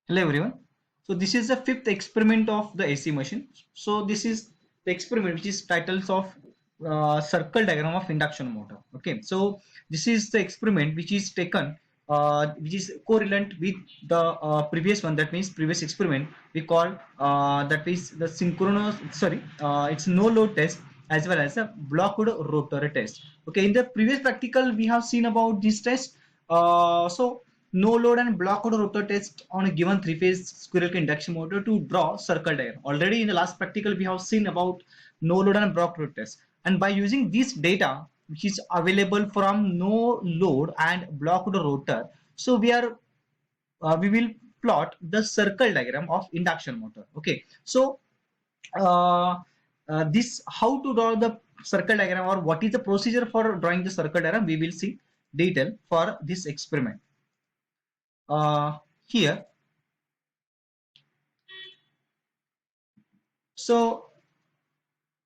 Hello everyone. So this is the fifth experiment of the AC machine. So this is the experiment which is titles of circle diagram of induction motor. Okay. So this is the experiment which is taken, which is correlate with the previous one. That means previous experiment we call that is the synchronous. Sorry, it's no load test as well as a blocked rotor test. Okay. In the previous practical we have seen about this test. So no load and block rotor test on a given three-phase squirrel induction motor to draw circle diagram. Already in the last practical we have seen about no load and block rotor test, and by using this data which is available from no load and blocked rotor, so we will plot the circle diagram of induction motor. Okay, so uh, this how to draw the circle diagram, or what is the procedure for drawing the circle diagram, we will see detail for this experiment. Here, so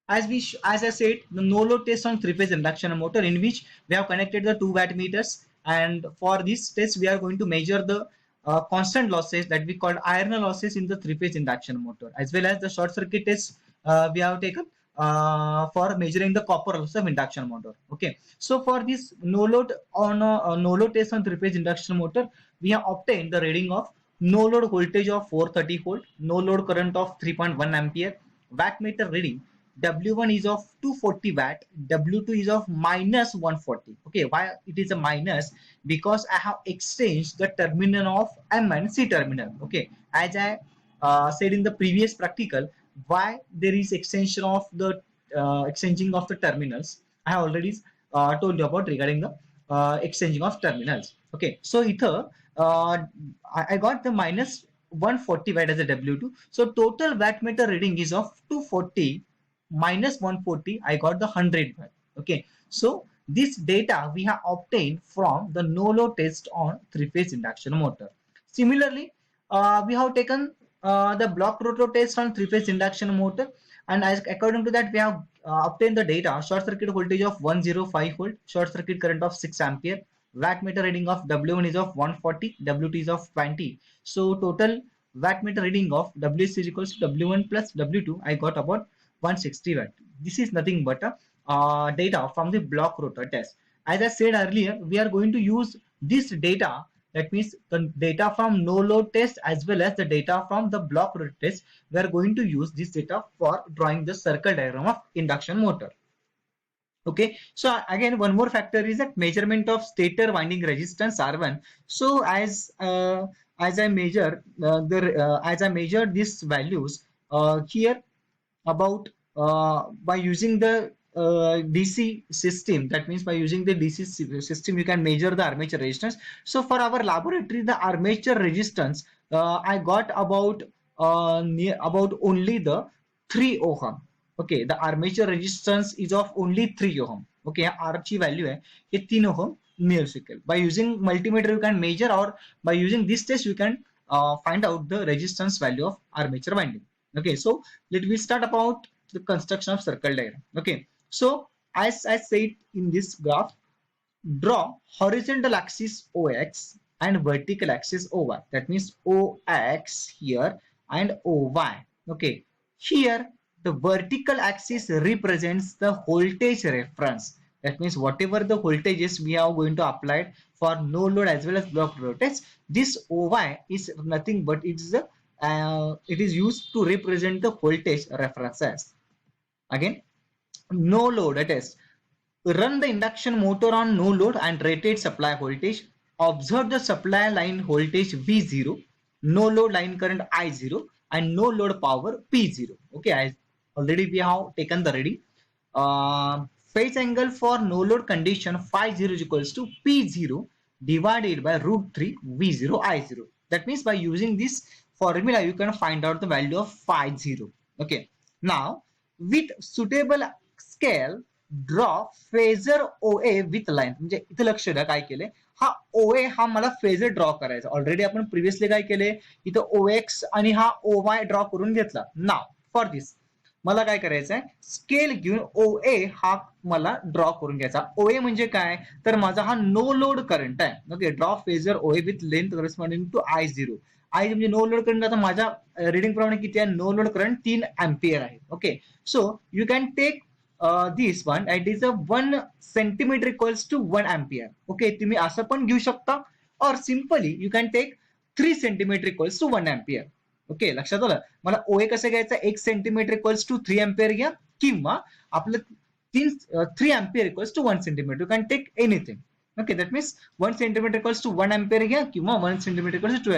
as I said, the no load test on three-phase induction motor, in which we have connected the 2 watt meters, and for this test we are going to measure the constant losses that we call iron losses in the three-phase induction motor, as well as the short circuit test we have taken for measuring the copper loss of induction motor. Okay, so for this no load on no load test on three-phase induction motor, we have obtained the reading of no load voltage of 430 volt, no load current of 3.1 ampere, wattmeter reading W1 is of 240 watt, W2 is of minus 140. Okay, why it is a minus? Because I have exchanged the terminal of M and C terminal. Okay, as I said in the previous practical, why there is extension of the exchanging of the terminals, I have already told you about regarding the exchanging of terminals. Okay, so here I got the minus 140 watt as a W2. So total wattmeter reading is of 240 minus 140. I got the 100 watt. Okay, so this data we have obtained from the no load test on three-phase induction motor. Similarly, we have taken the block rotor test on three-phase induction motor, and as according to that we have obtained the data: short circuit voltage of 105 volt, short circuit current of 6 ampere, wattmeter reading of W1 is of 140, W2 is of 20. So total wattmeter reading of W is equals to W1 plus W2. I got about 160 watt. This is nothing but a data from the block rotor test. As I said earlier, we are going to use this data, that means the data from no load test as well as the data from the block rotor test. We are going to use this data for drawing the circle diagram of induction motor. Okay, so again one more factor is that measurement of stator winding resistance R1. So as I measure as I measure these values here about by using the DC system, that means by using the DC system you can measure the armature resistance. So for our laboratory, the armature resistance I got about about only the 3 ohm. Okay, the armature resistance is of only 3 ohm. Okay, R ची value है ये 3 ohm मिळू शकेल. By using multimeter you can measure, or by using this test you can find out the resistance value of armature winding. Okay, so let me start about the construction of circle diagram. Okay, so as I said in this graph, draw horizontal axis OX and vertical axis OY. That means OX here and OY. Okay, here the vertical axis represents the voltage reference. That means whatever the voltages we are going to apply for no load as well as block load test, this OY is nothing but it is used to represent the voltage references. Again, no load test. Run the induction motor on no load and rated supply voltage. Observe the supply line voltage V0, no load line current I0, and no load power P0. Okay, I already we have taken the reading. Phase angle for no load condition phi0 is equals to P0 divided by root 3 V0 I0. That means by using this formula you can find out the value of phi0. Okay, now with suitable scale draw phasor OA with line. म्हणजे इथे लक्ष द्या काय केले, हा OA हा मला phasor draw करायचा. ऑलरेडी आपण प्रिव्हियसली काय केले, इथं OX आणि हा OY ड्रॉ करून घेतला. नाव फॉर दिस मला काय करायचंय, स्केल घेऊन OA हा मला ड्रॉ करून घ्यायचा. OA म्हणजे काय, तर माझा हा नो लोड करंट आहे. Okay, draw phasor OA with length corresponding to I0. I म्हणजे नो लोड करंट, आता माझ्या रिडिंग प्रमाणे किती आहे, नो लोड करंट 3 अँपियर आहे. Okay, so you can take this one, it is a 1 centimetre equals to 1 ampere. Okay, तुम्ही असं पण घेऊ शकता, और simply you can take 3 centimetre equals to 1 ampere. Okay, लक्षात आलं. मला ओए कसं घ्यायचं, 1 सेंटीमीटर इक्वल्स टू 3 अँपियर घ्या, किंवा आपलं 3 ampere equals to 1 centimetre, you can take anything. Okay, that means 1 centimeter equals to 1 ampere घ्या, किंवा 1 centimeter equals to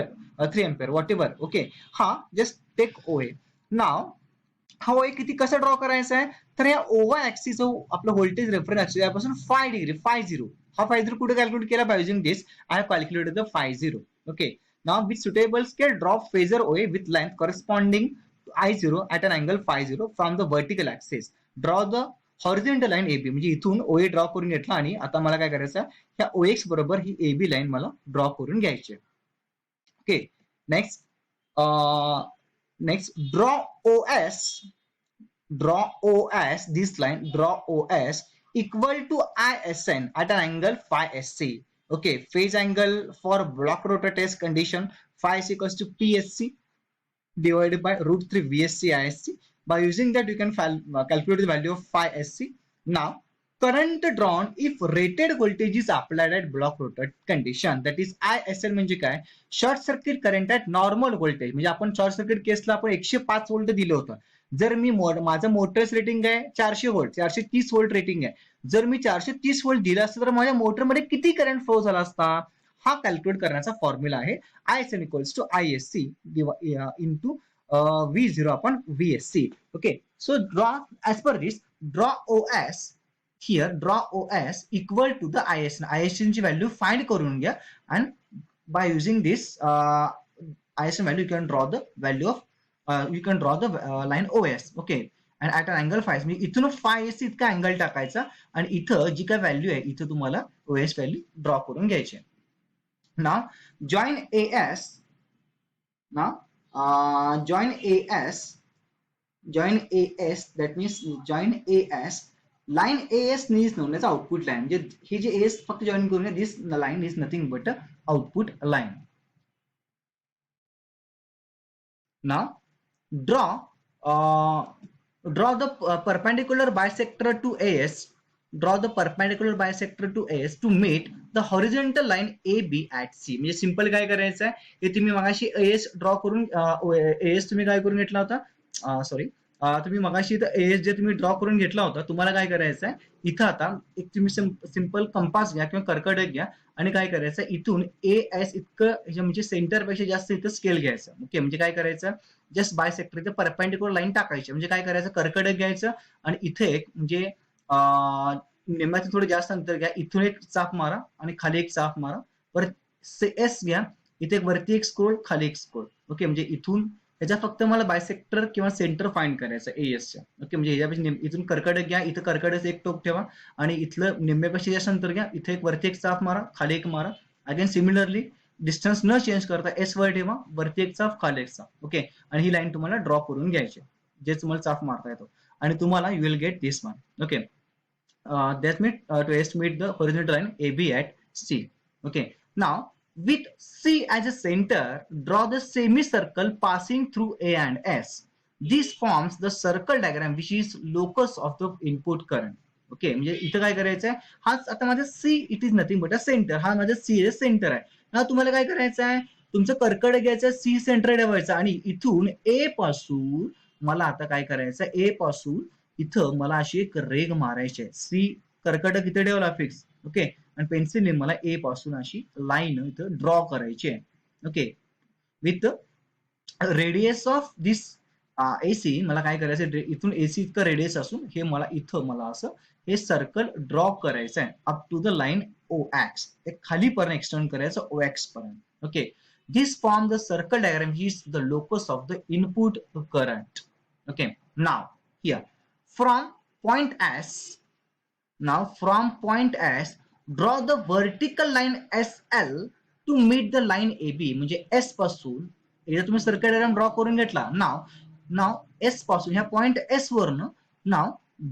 3 ampere, whatever. Okay, हा just take OA. Now हा OA किती कसं ड्रॉ करायचा आहे, तर या OY ऍक्सिस जो आपलं व्होल्टेज रेफरन्स ऍक्सिस यापासून 5 डिग्री 50, हा 50 कुठे कॅल्क्युलेट केला पाहिजे, this I have calculated the 50. Okay, now with suitable scale draw phasor OA with length corresponding to I0 at an angle 50 from the vertical axis. Draw the horizontal line AB, म्हणजे इथून OA draw करून घेतला, आणि आता मला काय करायचं, ह्या OX बरोबर ही AB लाईन मला ड्रॉ करून घ्यायची. Okay, next draw OS, this line draw OS equal to ISN at an angle phi SC. Okay, phase angle for block rotor test condition, phi is equals to PSC divided by √3 VSC ISC. By using that, you can calculate the value of phi SC. Now, current drawn if rated voltage is applied at block rotor condition, that is ISL म्हणजे काय, short circuit current at normal voltage. म्हणजे आपण short circuit Kesla आपण 105 volt दिलं होतं. जर मी माझं Motors rating आहे 400 व्होल्ट, 430 व्होल्ट रेटिंग आहे, जर मी 430 व्होल्ट दिलं असतं तर माझ्या मोटरमध्ये किती करंट फ्लो झाला असता, हा कॅल्क्युलेट करण्याचा फॉर्म्युला आहे ISN equals to ISC into V0 upon VSC. Okay, so draw as per this, draw OS here, draw OS equal to the ISN. ISN ची व्हॅल्यू फाइंड करून घ्या, and by using this ISN value you can draw the value of line OS. Okay, and at an angle phi, म्हणजे इथून phi SC इतका angle टाकायचा, आणि इथं जी काय व्हॅल्यू आहे इथं तुम्हाला OS व्हॅल्यू ड्रॉ करून घ्यायची. Now join AS. Now join AS, that means join AS, line AS is known as output line. Hey J AS फक्त जॉइन करून, this line is nothing but a output line. Now draw the perpendicular bisector to AS, draw the perpendicular bisector to AS to meet the horizontal line AB at C. म्हणजे simple काय करायचं आहे, हे तुम्ही मगाशी AS draw करून AS तुम्ही काय करून घेतला होता, सॉरी तुम्ही मगाशी इथं AS जे तुम्ही ड्रॉ करून घेतला होता, तुम्हाला काय करायचं आहे, इथं आता एक तुम्ही सिंपल कंपास घ्या किंवा कर्कटक घ्या, आणि काय करायचं इथून AS इतकं म्हणजे सेंटर पेक्षा जास्त इथं स्केल घ्यायचं. ओके, म्हणजे काय करायचं, जस्ट बायसेक्टर इथं परपेंडिक्युलर लाईन टाकायची. म्हणजे काय करायचं, कर्कटक घ्यायचं, आणि इथे एक म्हणजे निम्म्याचं थोडं जास्त अंतर घ्या, इथून एक चाप मारा आणि खाली एक चाप मारा, परत एस घ्या, इथे वरती एक स्क्रोल, खाली एक स्क्रोल. ओके, म्हणजे इथून ह्याच्या फक्त मला बायसेक्टर किंवा सेंटर फाइंड करायचं एएसच्या. ओके, म्हणजे ह्याच्यापेक्षा इथून कर्कटक घ्या, इथं कर्कटक एक टोक ठेवा, आणि इथलं निम्म्यापेक्षा जास्त अंतर घ्या, इथे एक वरती एक चाप मारा, खाली एक मारा. अगेन सिमिलरली डिस्टन्स न चेंज करता एस वर ठेवा, वरती एक चाप, खाली एक चाप. ओके, आणि ही लाईन तुम्हाला ड्रॉ करून घ्यायची, जे तुम्हाला चाप मारता येतो, आणि तुम्हाला you will get this one. Okay, that means to estimate the horizontal line AB at C. Okay, now with C as a center, draw the semicircle passing through A and S. This forms the circle diagram which is locus of the input current. Okay, म्हणजे इथं काय करायचं आहे, हाच आता माझा C, it is nothing but a centre, हा माझा C सेंटर आहे. हा तुम्हाला काय करायचं आहे, तुमचं कर्कटक घ्यायचं, C सेंटर ठेवायचं, आणि इथून A पासून मला आता काय करायचं, A पासून इथं मला अशी एक रेग मारायची आहे. सी कर्कटक इथे ठेवला फिक्स. ओके, आणि पेन्सिलने मला ए पासून अशी लाईन इथं ड्रॉ करायची आहे. Okay, with radius of this AC मला काय करायचं, इथून एसी इतकं रेडियस असून हे मला इथं मला असं हे सर्कल ड्रॉ करायचं आहे up to the line OX, ते खालीपर्यंत एक्सटेंड करायचं OX पर्यंत. Okay, this form the circle diagram is the locus of the input current. Okay, now here from point S, now from point S, draw the vertical line SL to meet the line AB. म्हणजे S पासून इथे तुम्ही circle diagram draw करून घेतला. नाव S पासून ह्या point S वरनं नाव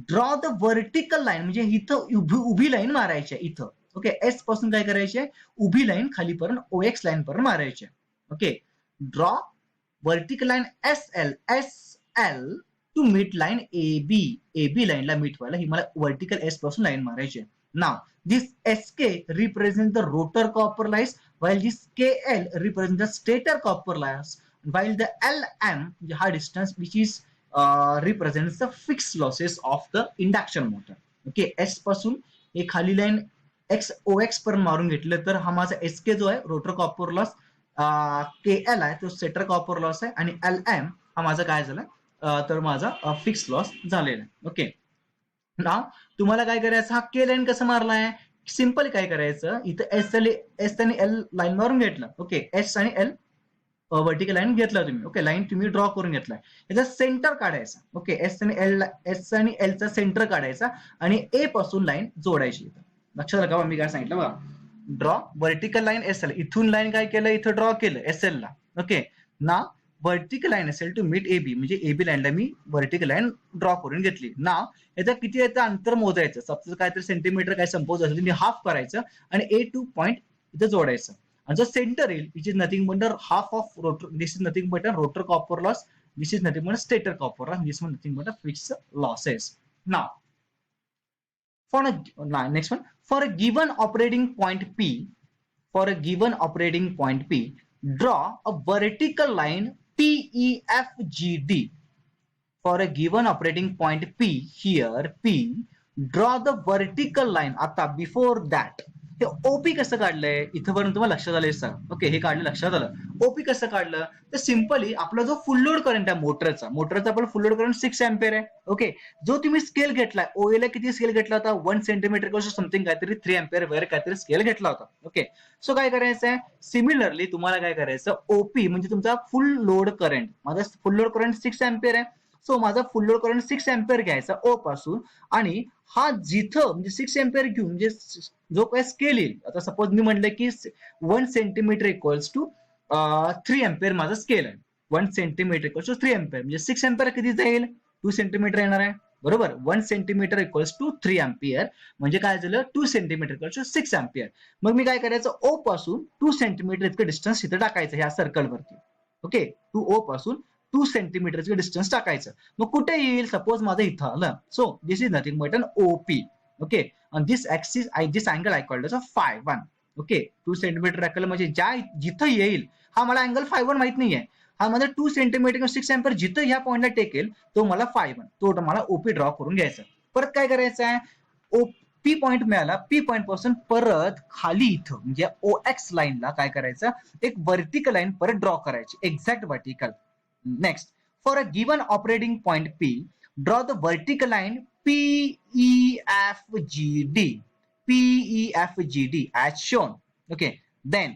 draw the vertical line, म्हणजे इथं उभी लाईन मारायची आहे इथं. ओके, S पासून काय करायचे, उभी लाईन खालीपर्यंत OX लाईन पर्यंत मारायची आहे. Okay, draw vertical line SL to meet line AB line ला meet व्हायला ही मला vertical S पासून लाईन मारायची आहे. Now this SK represents the rotor copper loss while this KL represents the stator copper loss while the LM हा distance which is represents the fixed losses of the induction motor. Okay, S पासून एक खाली line OX पर्यंत मारून घेतलं तर हा माझा SK जो आहे रोटर कॉपर लॉस, KL आहे तो स्टेटर कॉपर लॉस आहे आणि LM हा माझा काय झाला तर माझा फिक्स लॉस झालेला आहे. ओके, नाव तुम्हाला काय करायचं, हा के लाईन कसं मारलाय, सिंपल काय करायचं, इथं एस आणि एल लाईन मारून घेतलं. ओके, एस आणि एल वर्टिकल लाईन घेतला तुम्ही. ओके, लाईन तुम्ही ड्रॉ करून घेतलाय, याचा सेंटर काढायचा. ओके, एस आणि एल चा सेंटर काढायचा आणि ए पासून लाईन जोडायची. लक्षात राखा मी काय सांगितलं बघा, draw vertical line S L, इथून लाईन काय केलं, इथं ड्रॉ केलं एस एल ला. ओके, ना वर्टिकल लाईन असेल टू मीट एबी, म्हणजे एबी लाईनला मी वर्टिकल लाईन ड्रॉ करून घेतली. ना याचा किती याचं अंतर मोजायचं, सबसे काहीतरी सेंटीमीटर काय संपोज असेल मी हाफ करायचं आणि ए टू पॉईंट इथं जोडायचं. आणि जो सेंटर येईल which is nothing but half of rotor, this is nothing but rotor copper loss, this is nothing but stator copper loss, this is nothing but fixed losses. Now for a next one, for a given operating point P, draw a vertical line PEFGD. For a given operating point P, here P, draw the vertical line. आता before that hey OP कसं काढलंय इथपर्यंत तुम्हाला लक्षात आलंय sir. Okay, हे काढलं, लक्षात आलं. ओपी कसं काढलं तर सिंपली आपला जो फुल लोड करंट आहे मोटरचा आपला फुल लोड करंट 6 एम्पियर आहे. ओके, जो तुम्ही स्केल घेतलाय ओएला किती स्केल घेतला होता, 1 सेंटीमीटर समथिंग काहीतरी 3 एम्पियर वगैरे काहीतरी स्केल घेतला होता. ओके, सो काय करायचं आहे, सिमिलरली तुम्हाला काय करायचं, ओपी म्हणजे तुमचा फुल लोड करंट, माझा फुल लोड करंट 6 एम्पियर आहे. सो माझा फुल लोड करंट 6 एम्पियर घ्यायचा ओ पासून आणि हा जिथं म्हणजे 6 एम्पियर घेऊन म्हणजे जो काय स्केल येईल, आता सपोज मी म्हटलं की 1 सेंटीमीटर इक्वल्स टू 3 एम्पियर माझा स्केल आहे. 1 सेंटीमीटर इक्वल्स टू 3 एम्पियर म्हणजे 6 एम्पियर किती जाईल, 2 सेंटीमीटर येणार आहे. बरोबर, 1 सेंटीमीटर इक्वल्स टू 3 एम्पियर म्हणजे काय झालं, 2 सेंटीमीटर इक्वल्स टू 6 एम्पियर. मग मी काय करायचं, ओ पासून 2 सेंटीमीटर इतकं डिस्टन्स इथं टाकायचं ह्या सर्कलवरती. ओके, टू ओ पासून 2 सेंटीमीटरचं डिस्टन्स टाकायचं. मग कुठे येईल, सपोज माझं इथं आलं. So this is nothing but an OP. Okay, and this axis, this angle I called as a phi1. Okay, 2 centimetre टाकलं म्हणजे जिथं येईल हा मला अँगल phi1 माहित नाहीये, हा माझा 2 सेंटीमीटर 6 एम्पियर जिथं ह्या पॉइंटला टेकेल तो मला phi1, तो मला ओपी ड्रॉ करून घ्यायचा. परत काय करायचं आहे, पी पॉइंट मिळाला, पी पॉइंट पासून परत खाली इथं म्हणजे OX लाईनला काय करायचं, एक वर्टिकल लाईन परत ड्रॉ करायची, exact vertical. Next, for a given operating point P, draw the vertical line PEFGD. PEFGD as shown. Okay, then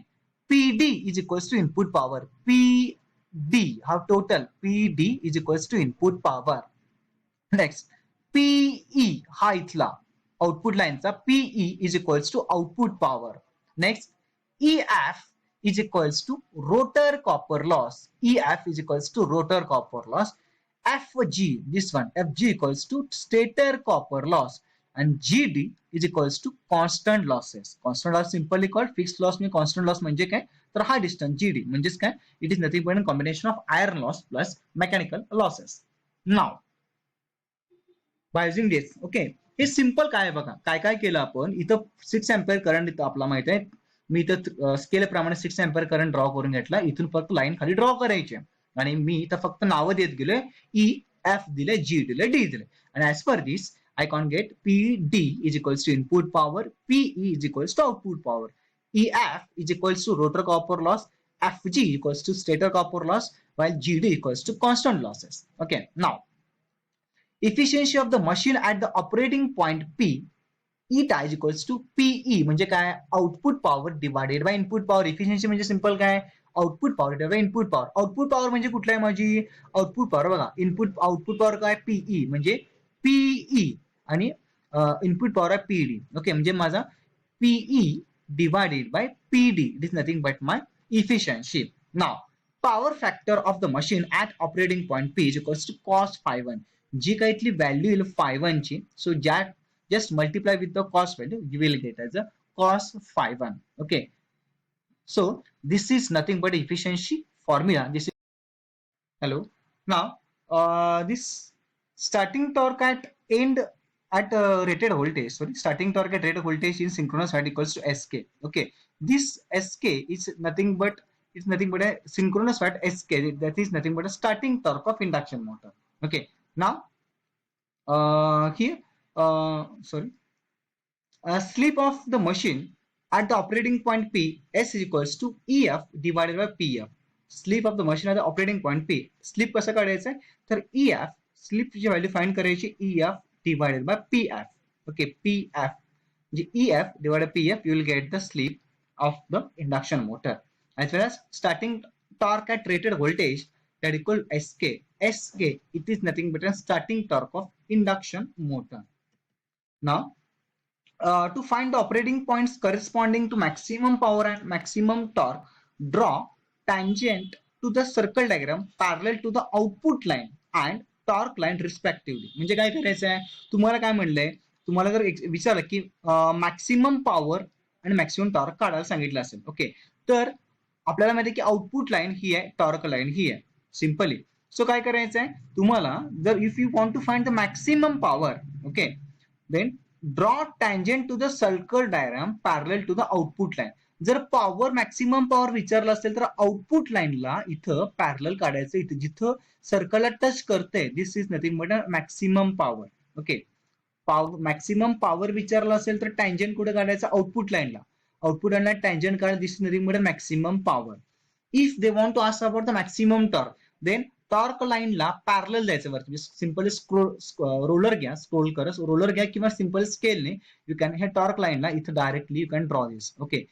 PD is equals to input power. PD, how total? PD is equals to input power. Next, PE हा इथला output लाईनचा PE is equals to output power. Next, EF is equals to rotor copper loss. EF is equals to rotor copper loss. FG, this one, FG equals to stator copper loss. And GD is equals to constant losses. Constant loss simply called fixed loss. में constant loss म्हणजे काय, तर हा distance GD म्हणजेच काय, it is nothing but a combination of iron loss plus mechanical losses. Now, by using this, okay, हे simple काय आहे बघा, काय काय केलं आपण इथं 6 एम्पियर करंट इथं आपला माहित आहे, मी इथं स्केल प्रमाणे 6 एम्पियर करंट ड्रॉ करून घेतला, इथून फक्त लाईन खाली ड्रॉ करायची आणि मी इथं फक्त नावं देत गेलोय, ई एफ दिले, जी दिले, डी दिले. आणि as per this I can get PD is equals to input power, PE is equals to output power, EF is equals to rotor copper loss, FG equals to stator copper loss, while GD equals to constant losses. Okay, now efficiency of the machine at the operating point P, eta is equals to PE म्हणजे काय, output power divided by input power. Efficiency म्हणजे simple काय, output power divide by input power. Output power म्हणजे कुठला आहे माझी, output power बघा, output power काय, PE म्हणजे PE आणि इनपुट पॉवर आहे PD. ओके, म्हणजे माझा PE divided by PD, it is nothing but my efficiency. Now power factor of the machine at operating point P is equals to cos phi1. जी काही इथली value येईल phi1 ची, सो ज्या just multiply with the cost value, you will get as a cos phi1. Okay, so this is nothing but efficiency formula. This is hello. Now, this starting torque at end at rated voltage. Sorry, starting torque at rated voltage in synchronous fat equals to SK. Okay, this SK is nothing but a synchronous fat SK. That is nothing but a starting torque of induction motor. Okay. Now, here, sorry, slip of the machine at the operating point P, S is equals to EF divided by PF. Slip of the machine at the operating point P. Slip कसं काढायचं आहे तर EF slip ची value find करायची EF divided by PF. Okay, PF म्हणजे EF divided by PF, you will get the slip of the induction motor as well as starting torque at rated voltage that equal SK. SK, it is nothing but a starting torque of induction motor. Now, to find the operating points corresponding to maximum power and maximum torque, draw tangent to the circle diagram parallel to the output line and torque line respectively. म्हणजे काय करायचं आहे, तुम्हाला काय म्हणलंय, तुम्हाला जर विचारलं की मॅक्सिमम पॉवर आणि मॅक्सिमम टॉर्क काढायला सांगितलं असेल. ओके, तर आपल्याला माहिती आहे की आउटपुट लाईन ही आहे, टॉर्क लाईन ही आहे. सिंपली सो काय करायचं आहे तुम्हाला, जर if you want to find the maximum power, okay, then draw tangent to the circle diagram parallel to the output line. जर पॉवर मॅक्सिमम पॉवर विचारलं असेल तर आउटपुट लाईनला इथं पॅरलल काढायचं, इथं जिथं सर्कलला टच करते this is nothing but maximum power. Okay, maximum power विचारलं असेल तर टँजेंट कुठे काढायचं, आउटपुट लाईनला. आउटपुट लाईनला टँजेंट काढायचं, this is nothing but maximum power. If they want to ask about the maximum torque, then torque लाईनला पॅरलल द्यायचं वरती. सिंपली रोलर घ्या, स्क्रोल कर, रोलर घ्या किंवा सिंपल स्केलने यू कॅन हे टॉर्क लाईनला इथं directly you can draw this. Okay,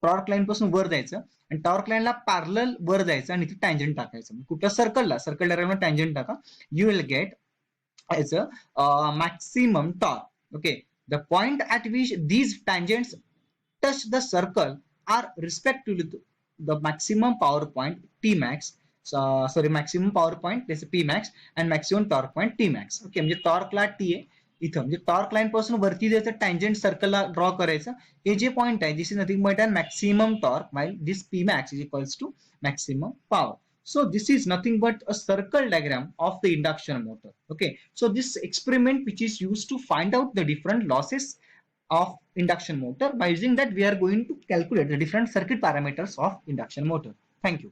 torque line पासून वर जायचं आणि टॉर्क लाईनला पॅरलल वर जायचं आणि इथे टँजेंट टाकायचं. कुठल्या सर्कलला, सर्कल डायग्रामला टँजेंट टाका, you will get as a maximum torque. Okay, the point at which these tangents touch the circle are respectively the maximum power point T max, maximum power point त्याचे P max and maximum torque point T max. Okay, म्हणजे टॉर्कला T आहे इथं, म्हणजे torque line पासून वरती जायचं, tangent सर्कलला draw करायचं. हे जे point आहे this is nothing but maximum torque while this P max is equals to maximum power. So this is nothing but a circle diagram of the induction motor. Okay, so this experiment which is used to find out the different losses of induction motor. By using that we are going to calculate the different circuit parameters of induction motor. Thank you.